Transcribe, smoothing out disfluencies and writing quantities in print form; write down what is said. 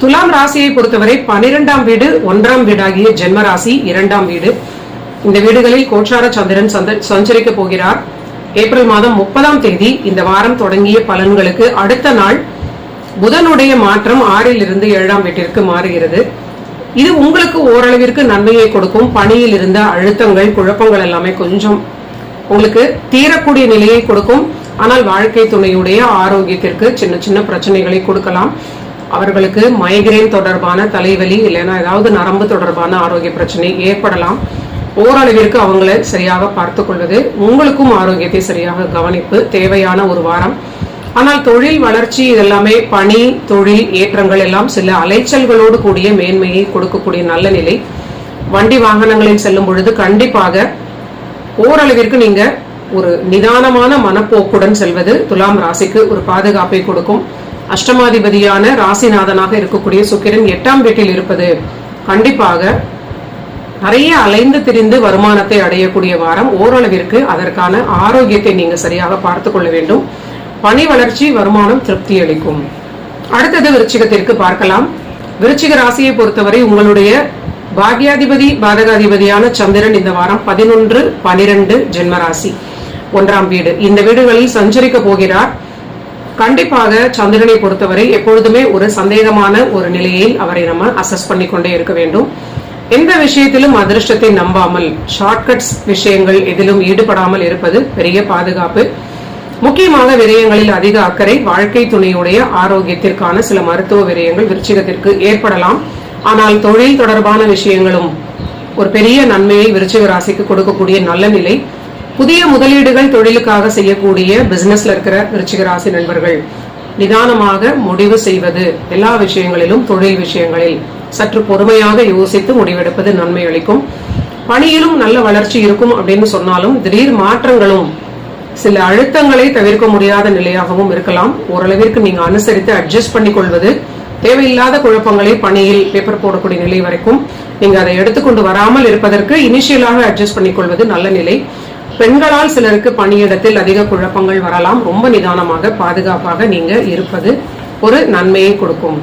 துலாம் ராசியை பொறுத்தவரை 12ஆம் வீடு 1ஆம் வீடாகிய ஜென்ம ராசி 2ஆம் வீடு. இந்த வீடுகளில் கோச்சார சந்திரன் சஞ்சரிக்க போகிறார். ஏப்ரல் மாதம் 30ஆம் தேதி இந்த வாரம் தொடங்கிய பலன்களுக்கு அடுத்த நாள் புதனுடைய மாற்றம் 6ல் இருந்து 7ஆம் வீட்டிற்கு மாறுகிறது. இது உங்களுக்கு ஓரளவிற்கு நன்மையை கொடுக்கும். பணியில் இருந்த அழுத்தங்கள் குழப்பங்கள் எல்லாமே கொஞ்சம் உங்களுக்கு தீரக்கூடிய நிலையை கொடுக்கும். ஆனால் வாழ்க்கை துணையுடைய ஆரோக்கியத்திற்கு சின்ன சின்ன பிரச்சனைகளை கொடுக்கலாம். அவர்களுக்கு மைக்ரேன் தொடர்பான தலைவலி இல்லைன்னா ஏதாவது நரம்பு தொடர்பான ஆரோக்கிய பிரச்சனை ஏற்படலாம். ஓரளவிற்கு அவங்களை சரியாக பார்த்து கொள்வது உங்களுக்கும் ஆரோக்கியத்தை சரியாக கவனிப்பு தேவையான ஒரு வாரம். ஆனால் தொழில் வளர்ச்சி இதெல்லாமே பணி தொழில் ஏற்றங்கள் எல்லாம் சில அலைச்சல்களோடு கூடிய மேன்மையை கொடுக்கக்கூடிய நல்ல நிலை. வண்டி வாகனங்களில் செல்லும் பொழுது கண்டிப்பாக ஓரளவிற்கு நீங்க ஒரு நிதானமான மனப்போக்குடன் செல்வது துலாம் ராசிக்கு ஒரு பாதுகாப்பை கொடுக்கும். அஷ்டமாதிபதியான ராசிநாதனாக இருக்கக்கூடிய சுக்கிரன் 8ஆம் வீட்டில் இருப்பது கண்டிப்பாக நிறைய அலைந்து திரிந்து வருமானத்தை அடையக்கூடிய வாரம். ஓரளவிற்கு அதற்கான ஆரோக்கியத்தை நீங்க சரியாக பார்த்து கொள்ள வேண்டும். பணி வளர்ச்சி வருமானம் திருப்தி அளிக்கும். அடுத்தது விருச்சிகத்திற்கு பார்க்கலாம். விருச்சிக ராசியை பொறுத்தவரை உங்களுடைய பாக்யாதிபதி பாதகாதிபதியான சந்திரன் இந்த வாரம் 11, 12 ஜென்மராசி 1ஆம் வீடு இந்த வீடுகளில் சஞ்சரிக்க போகிறார். கண்டிப்பாக சந்திரனை பொறுத்தவரை எப்பொழுதுமே ஒரு சந்தேகமான ஒரு நிலையில் அவரை நம்ம அசஸ் பண்ணிக்கொண்டே இருக்க வேண்டும். எந்த விஷயத்திலும் அதிர்ஷ்டத்தை நம்பாமல் ஷார்ட்கட்ஸ் விஷயங்கள் எதிலும் ஈடுபடாமல் இருப்பது பெரிய பாதுகாப்பு. முக்கியமாக விரயங்களில் அதிக அக்கறை. வாழ்க்கை துணையுடைய ஆரோக்கியத்திற்கான சில மருத்துவ விரயங்கள் விருச்சிகத்திற்கு ஏற்படலாம். ஆனால் தொழில் தொடர்பான விஷயங்களும் ஒரு பெரிய நன்மையை விருச்சிக ராசிக்கு கொடுக்கக்கூடிய நல்ல நிலை. புதிய முதலீடுகள் தொழிலுக்காக செய்யக்கூடிய பிசினஸ்ல இருக்கிற விருச்சிக ராசி நண்பர்கள் நிதானமாக முடிவு செய்வது, எல்லா விஷயங்களிலும் தொழில் விஷயங்களில் சற்று பொறுமையாக யோசித்து முடிவெடுப்பது நன்மை அளிக்கும். பணியிலும் நல்ல வளர்ச்சி இருக்கும் அப்படின்னு சொன்னாலும் திடீர் மாற்றங்களும் சில அழுத்தங்களை தவிர்க்க முடியாத நிலையாகவும் இருக்கலாம். ஓரளவிற்கு நீங்க அனுசரித்து அட்ஜஸ்ட் பண்ணி கொள்வது தேவையில்லாத குழப்பங்களை பணியில் பேப்பர் போடக்கூடிய நிலை வரைக்கும் நீங்க அதை எடுத்துக்கொண்டு வராமல் இருப்பதற்கு இனிஷியலாக அட்ஜஸ்ட் பண்ணிக்கொள்வது நல்ல நிலை. பெண்களால் சிலருக்கு பணியிடத்தில் அதிக குழப்பங்கள் வரலாம். ரொம்ப நிதானமாக பாதுகாப்பாக நீங்க இருப்பது ஒரு நன்மையை கொடுக்கும்.